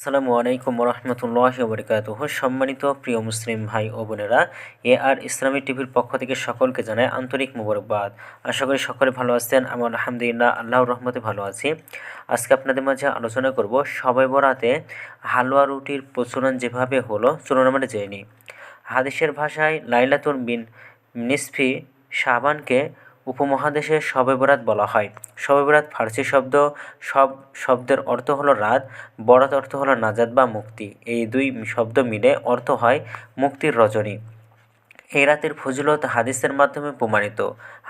আসসালামু আলাইকুম রহমতুল্লাহি ওবরকাতুহু। সম্মানিত প্রিয় মুসলিম ভাই ও বোনেরা, আর ইসলামী টিভির পক্ষ থেকে সকলকে জানাই আন্তরিক মোবারকবাদ। আশা করি সকলে ভালো আছেন। আমার আলহামদুলিল্লাহ আল্লাহর রহমতে ভালো আছি। আজকে আপনাদের মাঝে আলোচনা করব শবে বরাতে হালুয়া রুটির প্রচলন যেভাবে হলো, চলুন আমরা জেনে নিই। হাদিসের ভাষায় লাইলাতুল বিন নিসফি শাবানকে উপমহাদেশে শবে বরাত বলা হয়। শবে বরাত ফার্সি শব্দ। সব শব্দের অর্থ হলো রাত, বরাত অর্থ হলো নাজাত বা মুক্তি। এই দুই শব্দ মিলে অর্থ হয় মুক্তির রজনী। এই রাতের ফজিলত হাদিসের মাধ্যমে প্রমাণিত।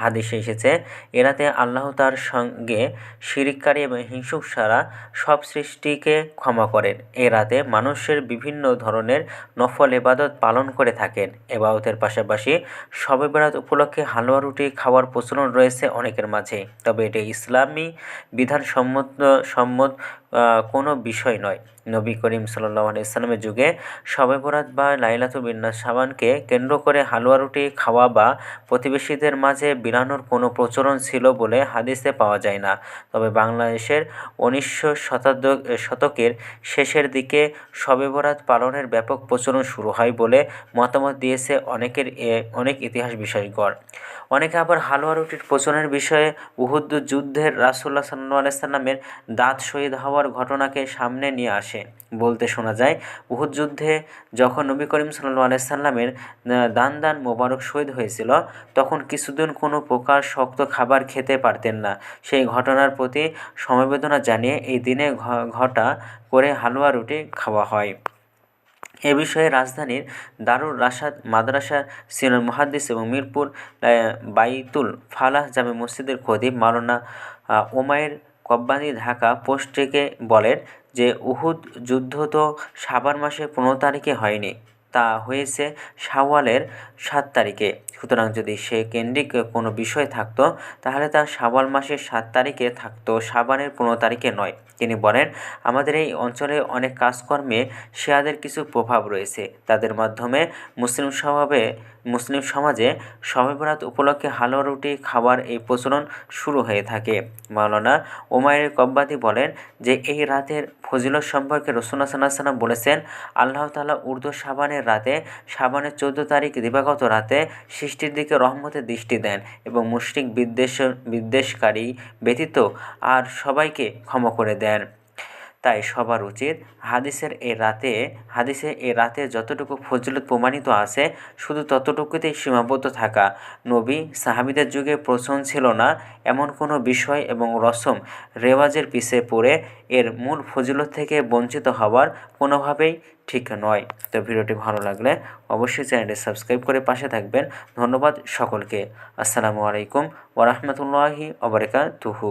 হাদিসে এসেছে, এ রাতে আল্লাহ তার সঙ্গে শিরিককারী এবং হিংসুক সারা সব সৃষ্টিকে ক্ষমা করেন। এ রাতে মানুষের বিভিন্ন ধরনের নফল ইবাদত পালন করে থাকেন। ইবাদতের পাশাপাশি শবে বরাত উপলক্ষে হালুয়া রুটি খাওয়ার প্রচলন রয়েছে অনেকের মাঝে। তবে এটি ইসলামী বিধান সম্মত কোনো বিষয় নয়। নবী করিম সাল্লাল্লাহু আলাইহি ওয়াসাল্লামের যুগে শবে বরাত বা লাইলাতুল বিন্নাস শাবানকে কেন্দ্র করে হালুয়া রুটি খাওয়া বা প্রতিবেশীদের মাঝে বিলানোর কোনো প্রচলন ছিল বলে হাদিসে পাওয়া যায় না। তবে বাংলাদেশের 19 শতকের শেষের দিকে শবে বরাত পালনের ব্যাপক প্রচলন শুরু হয় বলে মতামত দিয়েছে অনেক ইতিহাস বিশেষজ্ঞ। অনেকে আবার হালুয়া রুটির প্রচলনের বিষয়ে উহুদ যুদ্ধের রাসূলুল্লাহ সাল্লাল্লাহু আলাইহি ওয়াসাল্লামের দাঁত শহীদ হওয়ার ঘটনাকে সামনে নিয়ে আসে। বলতে শোনা যায়, উহুদ যুদ্ধে যখন নবী করিম সাল্লাল্লাহু আলাইহি ওয়াসাল্লামের দান মোবারক শহীদ হয়েছিল, তখন কিছুদিন কোনো প্রকার শক্ত খাবার খেতে পারতেন না। সেই ঘটনার প্রতি সমবেদনা জানিয়ে এই দিনে ঘটা করে হালুয়া রুটি খাওয়া হয়। এ বিষয়ে রাজধানীর দারুল রাশাদ মাদ্রাসার সিনিয়র মুহাদ্দিস এবং মিরপুর বাইতুল ফালাহ জামে মসজিদের খতিব মাওলানা ওমায়ের কব্বানী ঢাকা পোস্ট থেকে বলেন যে, উহুদ যুদ্ধ তো শাবান মাসের 15 তারিখে হয়নি, তা হয়েছে শাওয়ালের 7 তারিখে। সুতরাং যদি সে কেন্দ্রিক কোনো বিষয় থাকতো, তাহলে তা শাওয়াল মাসের 7 তারিখে থাকতো, শাবানের 15 তারিখে নয়। তিনি বলেন, আমাদের এই অঞ্চলে অনেক কাজকর্মে শিয়াদের কিছু প্রভাব রয়েছে। তাদের মাধ্যমে মুসলিম সমাজে শবে বরাত উপলক্ষে হালুয়া রুটি খাওয়ার এই প্রচলন শুরু হয়ে থাকে। মাওলানা ওমায়ের কব্বানী বলেন যে, এই রাতের ফজিলত সম্পর্কে রাসূলুল্লাহ সাল্লাল্লাহু আলাইহি ওয়াসাল্লাম বলেছেন, আল্লাহ তাআলা উর্দু শাবানের রাতে, শাবানের 14 তারিখ দিবাগত রাতে সৃষ্টির দিকে রহমতের দৃষ্টি দেন এবং মুশরিক বিদ্বেষকারী ব্যতীত আর সবাইকে ক্ষমা করে দেন। তাই সবার উচিত হাদিসে এ রাতে যতটুকু ফজিলত প্রমাণিত আছে, শুধু ততটুকুতেই সীমাবদ্ধ থাকা। নবী সাহাবীদের যুগে প্রচলন ছিল না এমন কোনো বিষয় এবং রসম রেওয়াজের পিছে পড়ে এর মূল ফজিলত থেকে বঞ্চিত হওয়ার কোনোভাবেই ঠিক নয়। তো ভিডিওটি ভালো লাগলে অবশ্যই চ্যানেলটি সাবস্ক্রাইব করে পাশে থাকবেন। ধন্যবাদ সকলকে। আসসালামু আলাইকুম ওয়া রাহমাতুল্লাহি ওয়া বারাকাতুহু।